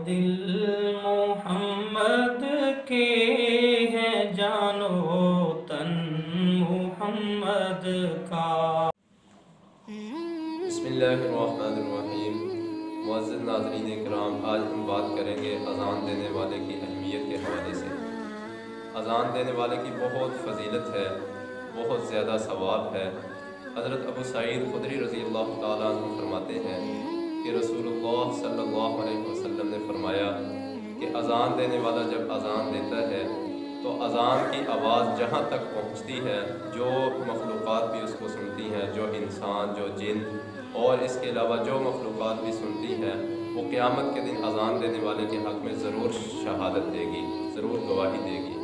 دل محمد کے ہیں، جانو تن محمد کا۔ بسم اللہ الرحمن الرحیم۔ معزز ناظرین کرام، آج ہم بات کریں گے اذان دینے والے کی اہمیت کے حوالے سے۔ اذان دینے والے کی بہت فضیلت ہے، بہت زیادہ ثواب ہے۔ حضرت ابو سعید خدری رضی اللہ تعالیٰ عنہ فرماتے ہیں کہ رسول اللہ صلی اللہ علیہ وسلم نے فرمایا کہ اذان دینے والا جب اذان دیتا ہے تو اذان کی آواز جہاں تک پہنچتی ہے، جو مخلوقات بھی اس کو سنتی ہیں، جو انسان، جو جن اور اس کے علاوہ جو مخلوقات بھی سنتی ہیں، وہ قیامت کے دن اذان دینے والے کے حق میں ضرور شہادت دے گی، ضرور گواہی دے گی۔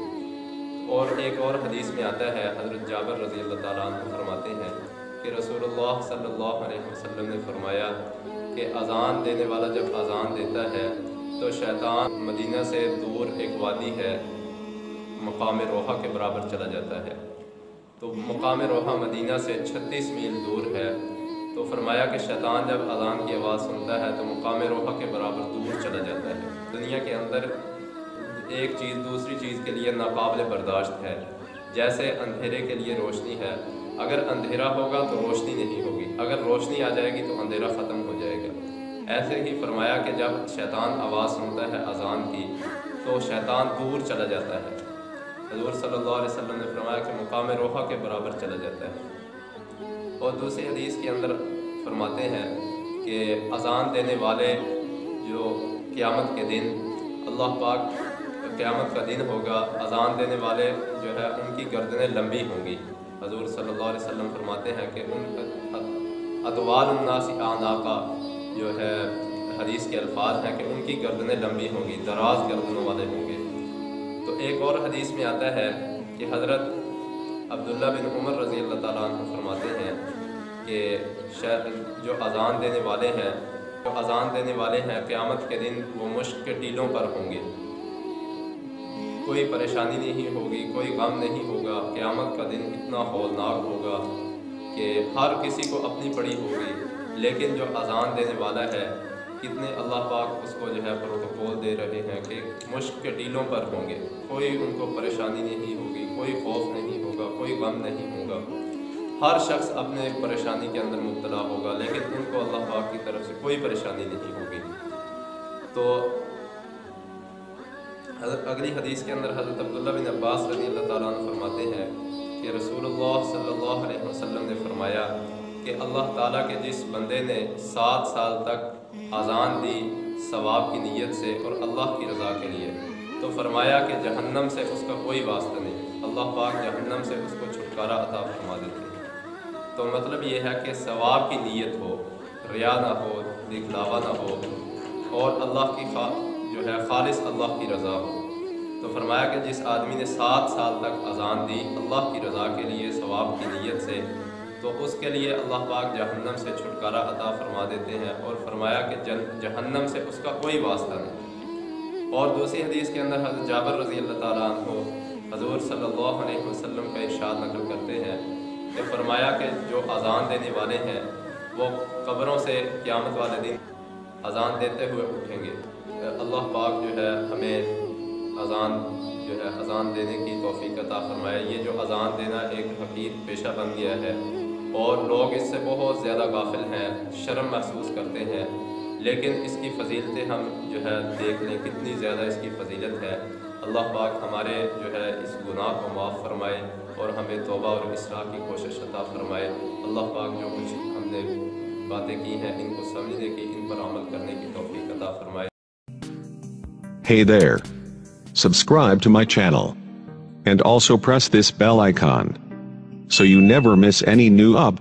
اور ایک اور حدیث میں آتا ہے، حضرت جابر رضی اللہ تعالیٰ عنہ فرماتے ہیں کہ رسول اللہ صلی اللہ علیہ وسلم نے فرمایا کہ اذان دینے والا جب اذان دیتا ہے تو شیطان مدینہ سے دور ایک وادی ہے، مقام روحہ کے برابر چلا جاتا ہے۔ تو مقام روحہ مدینہ سے 36 میل دور ہے۔ تو فرمایا کہ شیطان جب اذان کی آواز سنتا ہے تو مقام روحہ کے برابر دور چلا جاتا ہے۔ دنیا کے اندر ایک چیز دوسری چیز کے لیے ناقابل برداشت ہے، جیسے اندھیرے کے لیے روشنی ہے۔ اگر اندھیرا ہوگا تو روشنی نہیں ہوگی، اگر روشنی آ جائے گی تو اندھیرا ختم ہو جائے گا۔ ایسے ہی فرمایا کہ جب شیطان آواز سنتا ہے اذان کی تو شیطان دور چلا جاتا ہے۔ حضور صلی اللہ علیہ وسلم نے فرمایا کہ مقام روحہ کے برابر چلا جاتا ہے۔ اور دوسری حدیث کے اندر فرماتے ہیں کہ اذان دینے والے جو قیامت کے دن اللہ پاک قیامت کا دن ہوگا، اذان دینے والے جو ہے ان کی گردنیں لمبی ہوں گی۔ حضور صلی اللہ علیہ وسلم فرماتے ہیں کہ ان اطوال الناس اعناقا جو ہے حدیث کے الفاظ ہیں کہ ان کی گردنیں لمبی ہوں گی، دراز گردنوں والے ہوں گے۔ تو ایک اور حدیث میں آتا ہے کہ حضرت عبداللہ بن عمر رضی اللہ تعالیٰ عنہ فرماتے ہیں کہ جو اذان دینے والے ہیں قیامت کے دن وہ مشک کے ٹیلوں پر ہوں گے، کوئی پریشانی نہیں ہوگی، کوئی غم نہیں ہوگا۔ قیامت کا دن اتنا ہولناک ہوگا کہ ہر کسی کو اپنی پڑی ہوگی، لیکن جو اذان دینے والا ہے کتنے اللہ پاک اس کو جو ہے پروٹوکول دے رہے ہیں کہ مشک کے ٹیلوں پر ہوں گے، کوئی ان کو پریشانی نہیں ہوگی، کوئی خوف نہیں ہوگا، کوئی غم نہیں ہوگا۔ ہر شخص اپنے پریشانی کے اندر مبتلا ہوگا، لیکن ان کو اللہ پاک کی طرف سے کوئی پریشانی نہیں ہوگی۔ تو اگلی حدیث کے اندر حضرت عبداللہ بن عباس رضی اللہ تعالیٰ عنہ فرماتے ہیں کہ رسول اللہ صلی اللہ علیہ وسلم نے فرمایا کہ اللہ تعالیٰ کے جس بندے نے 7 سال تک اذان دی ثواب کی نیت سے اور اللہ کی رضا کے لیے، تو فرمایا کہ جہنم سے اس کا کوئی واسطہ نہیں، اللہ پاک جہنم سے اس کو چھٹکارا عطا فرما دیتے ہیں۔ تو مطلب یہ ہے کہ ثواب کی نیت ہو، ریا نہ ہو، دکھلاوا نہ ہو، اور اللہ کی جو ہے خالص اللہ کی رضا ہو۔ تو فرمایا کہ جس آدمی نے 7 سال تک اذان دی اللہ کی رضا کے لیے ثواب کی نیت سے، تو اس کے لیے اللہ پاک جہنم سے چھٹکارا عطا فرما دیتے ہیں، اور فرمایا کہ جہنم سے اس کا کوئی واسطہ نہیں۔ اور دوسری حدیث کے اندر حضرت جابر رضی اللہ تعالیٰ عنہ حضور صلی اللہ علیہ وسلم کا ارشاد نقل کرتے ہیں کہ فرمایا کہ جو اذان دینے والے ہیں وہ قبروں سے قیامت والے دن اذان دیتے ہوئے اٹھیں گے۔ اللہ پاک جو ہے ہمیں اذان دینے کی توفیق عطا فرمائے۔ یہ جو اذان دینا ایک حقیر پیشہ بن گیا ہے اور لوگ اس سے بہت زیادہ غافل ہیں، شرم محسوس کرتے ہیں، لیکن اس کی فضیلتیں ہم جو ہے دیکھ لیں کتنی زیادہ اس کی فضیلت ہے۔ اللہ پاک ہمارے جو ہے اس گناہ کو معاف فرمائے اور ہمیں توبہ اور اصلاح کی کوشش عطا فرمائے۔ اللہ پاک جو کچھ ہم نے باتیں کی ہیں ان کو سمجھنے کی، ان پر عمل کرنے کی توفیق عطا فرمائے۔ Hey there. Subscribe to my channel. And also press this bell icon so you never miss any new update.